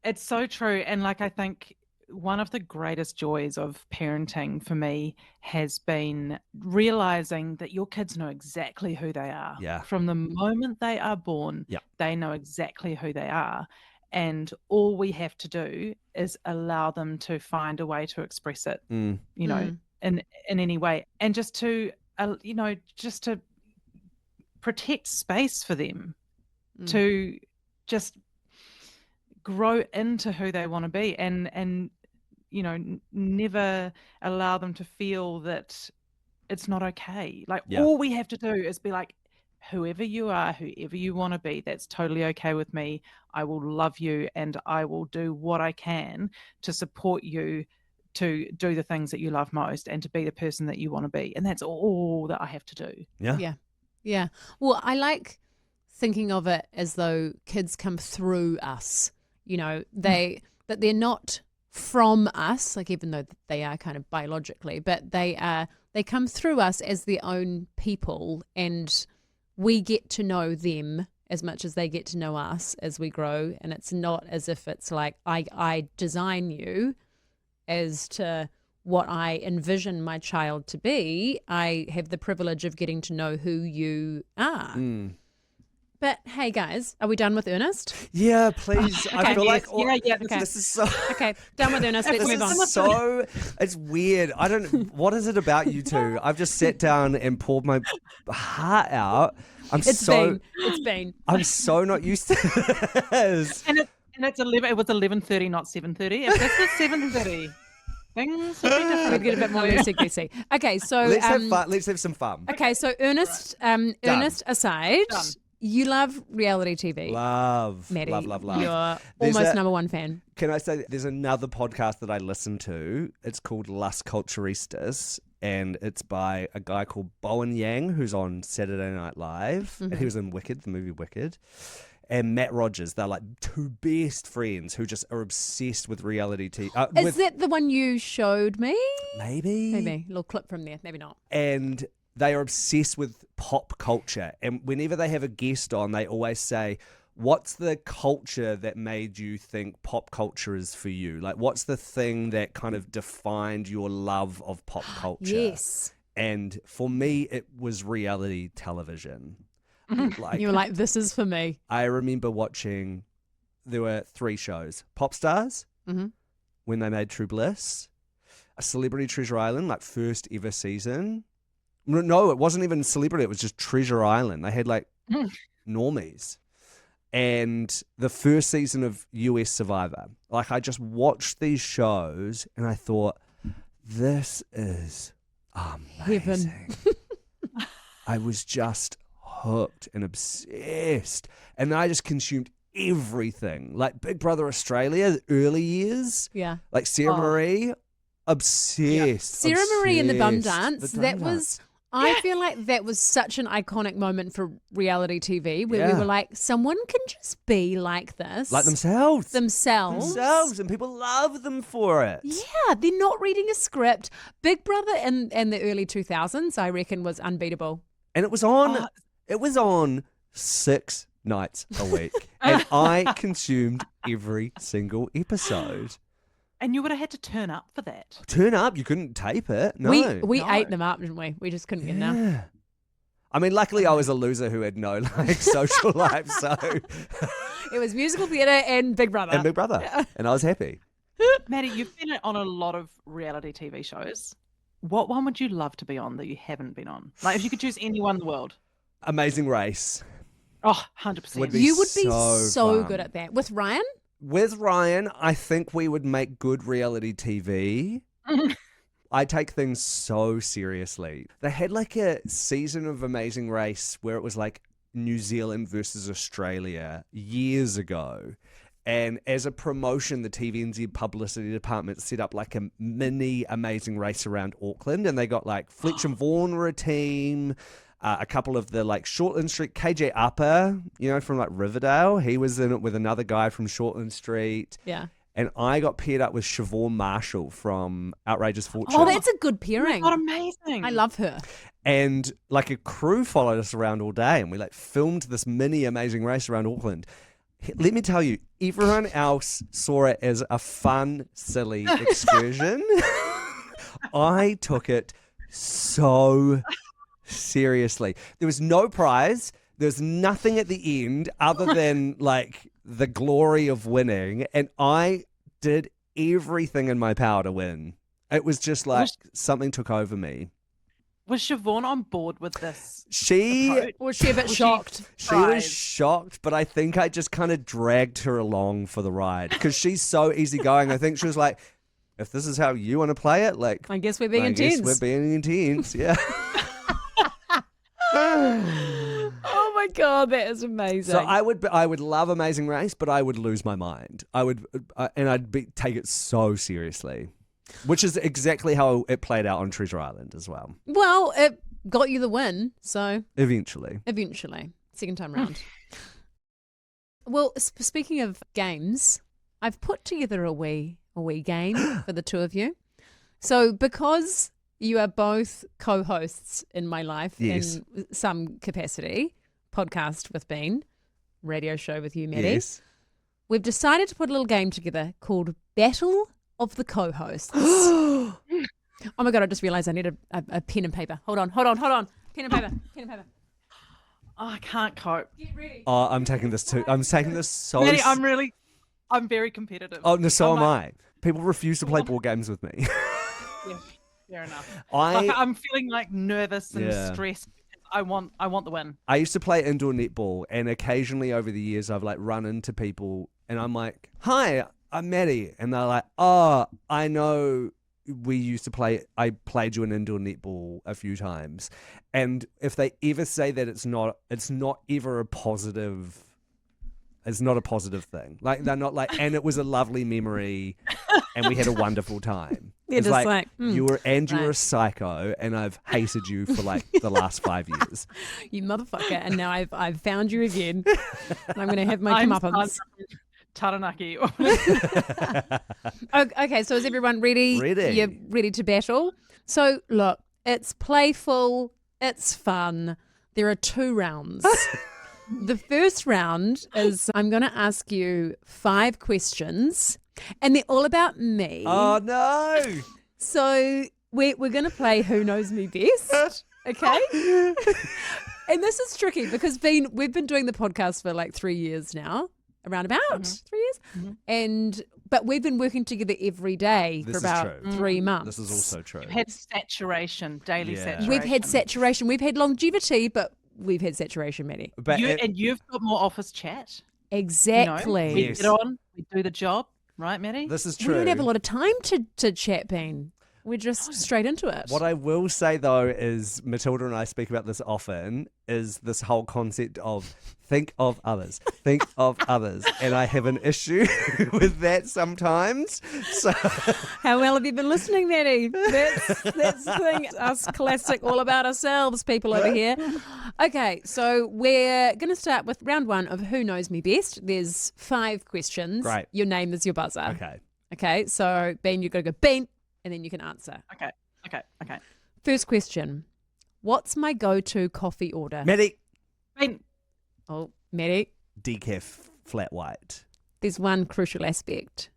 It's so true. And like, I think one of the greatest joys of parenting for me has been realizing that your kids know exactly who they are. Yeah. From the moment they are born, they know exactly who they are. And all we have to do is allow them to find a way to express it, in any way. And just to, just to protect space for them, to just grow into who they want to be, and never allow them to feel that it's not okay. Like, all we have to do is be like, whoever you are, whoever you want to be, that's totally okay with me. I will love you, and I will do what I can to support you to do the things that you love most and to be the person that you want to be. And that's all that I have to do. Yeah. Well, I like thinking of it as though kids come through us. That they're not from us, like, even though they are kind of biologically, but they come through us as their own people, and we get to know them as much as they get to know us as we grow. And it's not as if it's like I design you as to what I envision my child to be. I have the privilege of getting to know who you are. But hey, guys, are we done with Ernest? Yeah, please. Okay. I feel like this is so. Okay, done with Ernest. Let's move on. So it's weird. I don't. What is it about you two? I've just sat down and poured my heart out. It's been. I'm so not used to this. And it's 11. It was 11:30, not 7:30. If this was 7:30. Things would be different. We'd get a bit more loosey-goosey. Okay, so let's have fun. Let's have some fun. Okay, so Ernest aside. Done. You love reality TV. Love. Maddie, Love. You're almost number one fan. Can I say there's another podcast that I listen to? It's called Las Culturistas, and it's by a guy called Bowen Yang, who's on Saturday Night Live. And he was in Wicked, the movie Wicked. And Matt Rogers. They're like two best friends who just are obsessed with reality TV. Is that the one you showed me? Maybe. A little clip from there. Maybe not. And they are obsessed with pop culture. And whenever they have a guest on, they always say, what's the culture that made you think pop culture is for you? Like, what's the thing that kind of defined your love of pop culture? Yes. And for me, it was reality television. You were like, this is for me. I remember watching, there were 3 shows. Pop Stars, when they made True Bliss. A Celebrity Treasure Island, like first ever season. No, it wasn't even Celebrity. It was just Treasure Island. They had like normies. And the first season of US Survivor. Like, I just watched these shows and I thought, this is amazing. Heaven. I was just hooked and obsessed. And then I just consumed everything. Like Big Brother Australia, the early years. Yeah. Like Sarah Marie, obsessed. Sarah Marie and the bum obsessed. dance. I feel like that was such an iconic moment for reality TV where we were like, someone can just be like this. Like themselves. Themselves. And people love them for it. Yeah, they're not reading a script. Big Brother in the early 2000s, I reckon, was unbeatable. And it was on 6 nights a week. And I consumed every single episode. And you would have had to turn up for that. Turn up? You couldn't tape it? No. We ate them up, didn't we? We just couldn't get enough. I mean, luckily I was a loser who had no social life, so it was musical theatre and Big Brother. Yeah. And I was happy. Maddie, you've been on a lot of reality TV shows. What one would you love to be on that you haven't been on? Like, if you could choose anyone in the world. Amazing Race. Oh, 100%. You would be so fun. good at that. With Ryan? With Ryan, I think we would make good reality TV. I take things so seriously. They had like a season of Amazing Race where it was like New Zealand versus Australia years ago. And as a promotion, the TVNZ publicity department set up like a mini Amazing Race around Auckland. And they got like Fletch and Vaughan were a team. A couple of the like Shortland Street, KJ Upper, from like Riverdale. He was in it with another guy from Shortland Street. Yeah. and I got paired up with Siobhan Marshall from Outrageous Fortune. Oh, that's a good pairing. What amazing. I love her. And like a crew followed us around all day, and we like filmed this mini Amazing Race around Auckland. Let me tell you, everyone else saw it as a fun, silly excursion. I took it so seriously. There was no prize. There was nothing at the end other than like the glory of winning. And I did everything in my power to win. It was just like something took over me. Was Siobhan on board with this? Was she a bit shocked? She was shocked, but I think I just kind of dragged her along for the ride because she's so easygoing. I think she was like, if this is how you want to play it, like, I guess we're being intense. Guess we're being intense, yeah. Oh my God, that is amazing. So I would love Amazing Race, but I would lose my mind. I'd take it so seriously. Which is exactly how it played out on Treasure Island as well. Well, it got you the win, so... Eventually. Second time round. Well, speaking of games, I've put together a wee game for the two of you. So because you are both co-hosts in my life in some capacity, podcast with Bean, radio show with you, Matty, we've decided to put a little game together called Battle of the Co-hosts. Oh my God, I just realised I need a pen and paper. Hold on. Pen and paper. Oh, I can't cope. Get ready. Oh, I'm taking this too. I'm taking this so... Maddie, I'm very competitive. Oh, no, so am I. People refuse to play board games with me. Yeah, fair enough. I'm feeling like nervous and stressed. I want the win. I used to play indoor netball, and occasionally over the years I've like run into people and I'm like, hi, I'm Matty. And they're like, oh, I know we used to play, I played you in indoor netball a few times. And if they ever say that it's not ever a positive, it's not a positive thing. Like they're not like, and it was a lovely memory and we had a wonderful time. It's like you were a psycho and I've hated you for like the last 5 years. You motherfucker. And now I've found you again. And I'm going to have my comeuppance. Taranaki. Okay, so is everyone ready? Ready. You're ready to battle? So look, it's playful, it's fun. There are 2 rounds. The first round is I'm going to ask you 5 questions and they're all about me. Oh no. So we're going to play Who Knows Me Best, okay? And this is tricky because we've been doing the podcast for like 3 years now. Around about 3 years, but we've been working together every day for about 3 months. This is also true. We've had saturation, daily saturation. We've had saturation. We've had longevity, but we've had saturation, Matty. And you've got more office chat. Exactly. We get on, we do the job, right, Matty? This is true. We don't have a lot of time to chat, Bean. We're just straight into it. What I will say though is Matilda and I speak about this often is this whole concept of think of others, and I have an issue with that sometimes. So how well have you been listening, Matty? That's the thing. Us classic, all about ourselves, people over here. Okay, so we're going to start with round 1 of Who Knows Me Best. There's 5 questions. Great. Your name is your buzzer. Okay. So Ben, you've got to go Ben. And then you can answer. Okay. First question. What's my go-to coffee order? Matty. Ben. Oh, Matty. Decaf flat white. There's one crucial aspect.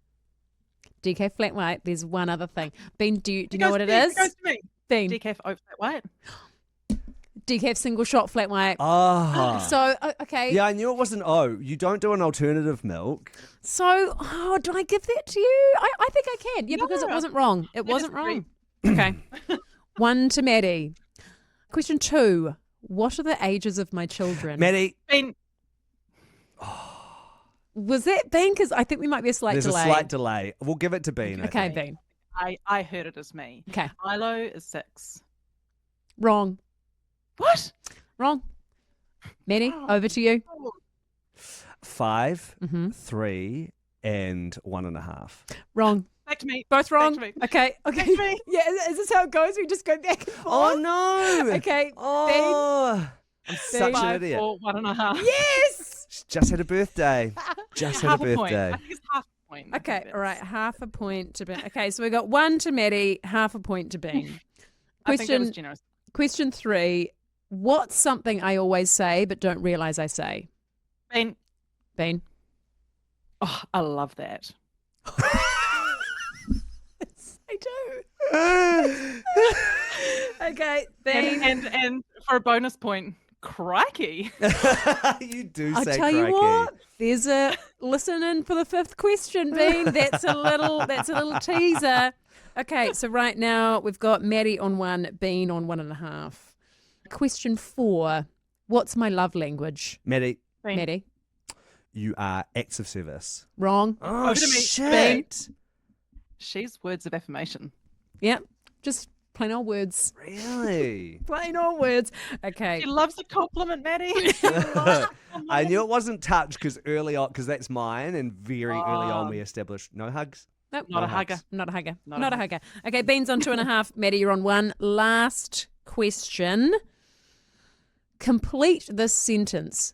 Decaf flat white. There's one other thing. Ben, do you know what it is? It goes to me. Ben. Decaf oat flat white. Decaf single shot flat white. Ah. So, okay. Yeah, I knew it was an O. You don't do an alternative milk. So, do I give that to you? I think I can. Yeah, because it wasn't wrong. It wasn't wrong. Okay. 1 to Matty. Question 2. What are the ages of my children? Matty. Ben. Was that Bean? Because I think we might be a slight delay. There's a slight delay. We'll give it to Bean. Okay, Bean. I heard it as me. Okay. Milo is 6. Wrong. What? Wrong. Matty, over to you. 5, 3, and 1.5. Wrong. Back to me. Both wrong. Back to me. Okay. Back to me. Yeah, is this how it goes? We just go back and forth? Oh no. Okay. Oh. I'm such an idiot. 5 or 1.5. Yes. Just had a birthday. Just had a Half a point. birthday. I think it's half a point. I Okay, think all right, that's- half a point to Bean. Okay, so we got 1 to Matty, half a point to Bean. I think that was Question generous. question 3. What's something I always say but don't realise I say? Bean. Bean. Oh, I love that. I do. Okay, Bean. And for a bonus point, crikey. You do I'll say tell you crikey. what, there's a listen in for the 5th question, Bean. That's a little teaser. Okay, so right now we've got Matty on 1, Bean on 1.5. Question 4. What's my love language? Matty, Bean. Matty. you are acts of service. Wrong. Oh, Over to me. shit. She's words of affirmation. Yep. Just plain old words. Really? Plain old words. Okay. She loves a compliment, Maddie. I knew it wasn't touch because early on, because that's mine, and very early on we established no hugs. Nope. Not a No hugger. hugs. Not a hugger. Not Not a a hugger. Okay, Bean's on 2.5. Matty, you're on 1. Last question. Complete this sentence.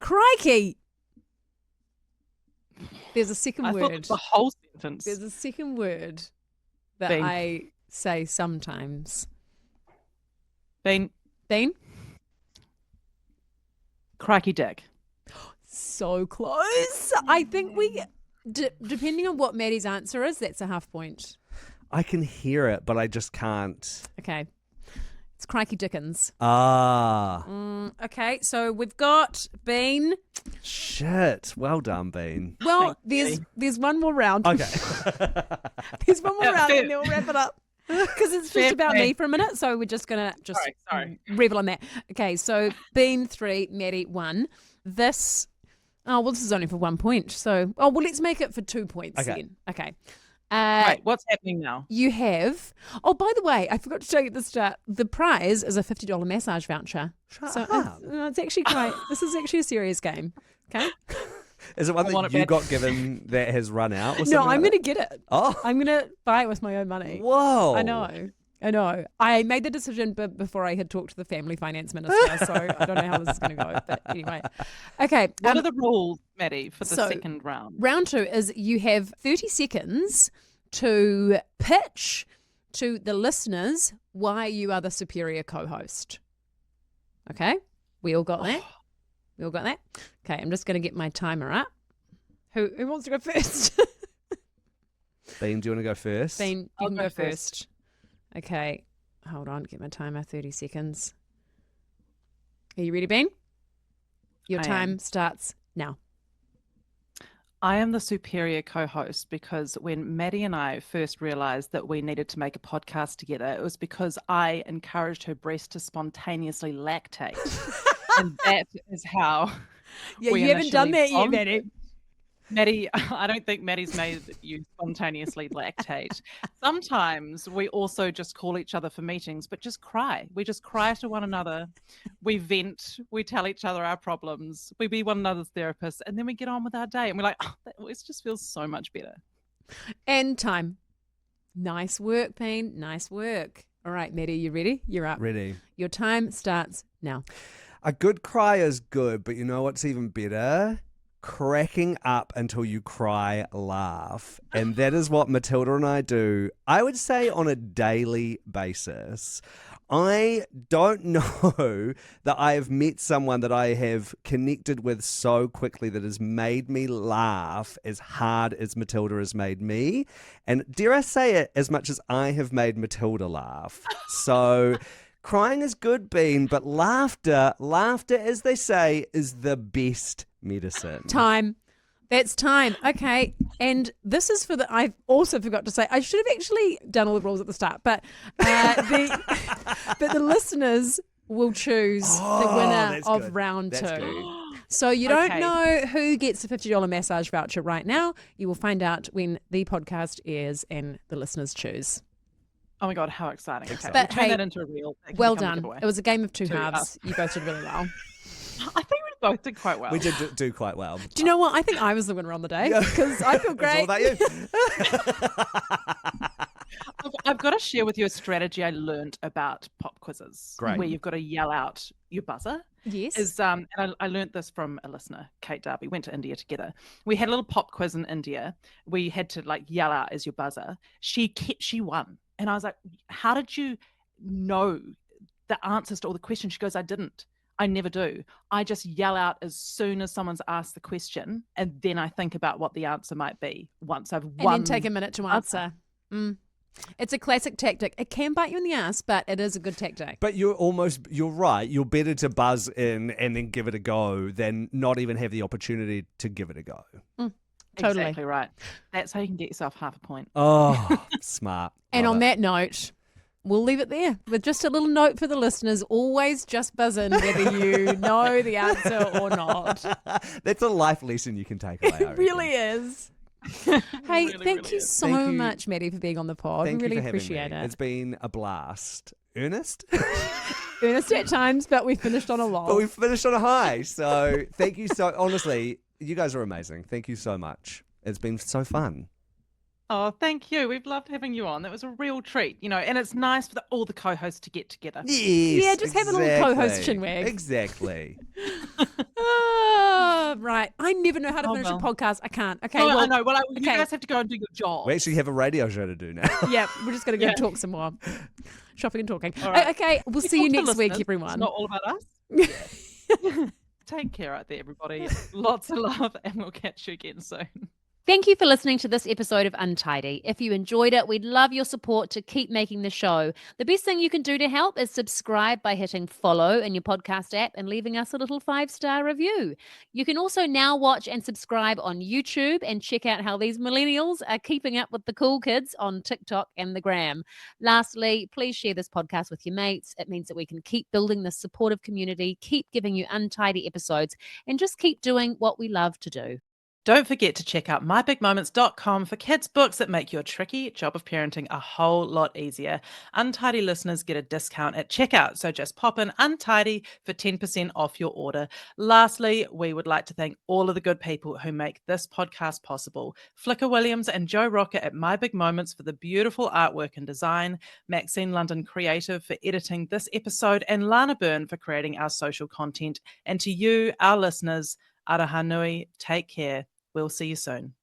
Crikey! There's a second I thought word. the whole sentence. There's a second word that Bean. I say sometimes. Bean. Bean? Crikey dick. So close. I think we, depending on what Maddie's answer is, that's a half point. I can hear it, but I just can't. Okay. It's Crikey Dickens. Ah, Okay, so we've got Bean. shit. Well done, Bean. Well, Thanks, there's one more round. Okay. There's one more Yeah, round fair. and then we'll wrap it up. Because it's Fair just about play. me for a minute, so we're just going to Sorry. revel on that. Okay, so Bean 3, Matty 1. This is only for 1 point. So, let's make it for 2 points Okay. then. Okay. Right, what's happening now? You have, by the way, I forgot to tell you at the start, the prize is a $50 massage voucher. Shut So up. it's actually quite, this is actually a serious game. Okay. Is it one I want that it you back. got given that has run out? Or No, something I'm like going to get it. that? Oh, I'm going to buy it with my own money. whoa. I know. I made the decision before I had talked to the family finance minister, so I don't know how this is going to go. But anyway. Okay. What are the rules, Maddie, for the so- second round? Round 2 is you have 30 seconds to pitch to the listeners why you are the superior co-host. Okay? We all got that? We all got that? Okay, I'm just going to get my timer up. Who wants to go first? Bean, do you want to go first? Bean, you I'll can go go first. first. Okay. Hold on, get my timer, 30 seconds. Are you ready, Bean? Your I time am. starts now. I am the superior co-host because when Maddie and I first realized that we needed to make a podcast together, it was because I encouraged her breast to spontaneously lactate. And that is how Yeah, we you haven't done that initially yet, bonded. Maddie. Maddie, I don't think Maddie's made you spontaneously lactate. Sometimes we also just call each other for meetings, but just cry. We just cry to one another. We vent. We tell each other our problems. We be one another's therapists, and then we get on with our day. And we're like, it just feels so much better. And time. Nice work, Bean. Nice work. All right, Maddie, you ready? You're up. Ready. Your time starts now. A good cry is good, but you know what's even better? Cracking up until you cry laugh. And that is what Matilda and I do, I would say, on a daily basis. I don't know that I have met someone that I have connected with so quickly that has made me laugh as hard as Matilda has made me. And dare I say it, as much as I have made Matilda laugh. So crying is good, Bean, but laughter, as they say, is the best medicine. Time. That's time. Okay. And this is for I also forgot to say, I should have actually done all the rules at the start, but the listeners will choose the winner that's of good. round That's 2. good. So you don't Okay. know who gets the $50 massage voucher right now. You will find out when the podcast airs and the listeners choose. Oh my God, how exciting. Okay, But we'll turn hey, that into a reel. That can Well become a done. giveaway. It was a game of two Two halves. halves. You both did really well. I think we both did quite well. We did do quite well. Do you know what? I think I was the winner on the day because I feel It's great. all about you. I've got to share with you a strategy I learned about pop quizzes. Great. Where you've got to yell out your buzzer. Yes. is and I learnt this from a listener, Kate Darby. Went to India together. We had a little pop quiz in India. We had to like yell out as your buzzer. She won, and I was like, "How did you know the answers to all the questions?" She goes, "I didn't. I never do. I just yell out as soon as someone's asked the question, and then I think about what the answer might be once I've won." And then take a minute to answer. It's a classic tactic. It can bite you in the ass, but it is a good tactic. But you're right. You're better to buzz in and then give it a go than not even have the opportunity to give it a go. Totally. Exactly right. That's how you can get yourself half a point. Oh, smart. And Love on it. that note, we'll leave it there with just a little note for the listeners. Always just buzz in whether you know the answer or not. That's a life lesson you can take away. It really is. Hey, thank you so Thank you. much, Matty, for being on the pod. Thank We really you for having appreciate me. it. It's been a blast. Ernest? Earnest at times, but we finished on a low. But we finished on a high. So thank you so honestly, you guys are amazing. Thank you so much. It's been so fun. Oh, thank you. We've loved having you on. That was a real treat, and it's nice for all the co-hosts to get together. Yes. Yeah, just have a little co-host chinwag. Exactly. Right. I never know how to finish a podcast. I can't. Okay. No, well, I know. Well, you okay. guys have to go and do your job. We actually have a radio show to do now. Yeah, we're just going to go talk some more. Shopping and talking. All right. Okay, we'll see you next week, everyone. It's not all about us. Take care out there, everybody. Lots of love, and we'll catch you again soon. Thank you for listening to this episode of Untidy. If you enjoyed it, we'd love your support to keep making the show. The best thing you can do to help is subscribe by hitting follow in your podcast app and leaving us a little 5-star review. You can also now watch and subscribe on YouTube and check out how these millennials are keeping up with the cool kids on TikTok and the gram. Lastly, please share this podcast with your mates. It means that we can keep building this supportive community, keep giving you untidy episodes, and just keep doing what we love to do. Don't forget to check out mybigmoments.com for kids' books that make your tricky job of parenting a whole lot easier. Untidy listeners get a discount at checkout, so just pop in Untidy for 10% off your order. Lastly, we would like to thank all of the good people who make this podcast possible. Flicker Williams and Joe Rocker at My Big Moments for the beautiful artwork and design, Maxine London Creative for editing this episode, and Lana Byrne for creating our social content. And to you, our listeners, Araha Nui, take care. We'll see you soon.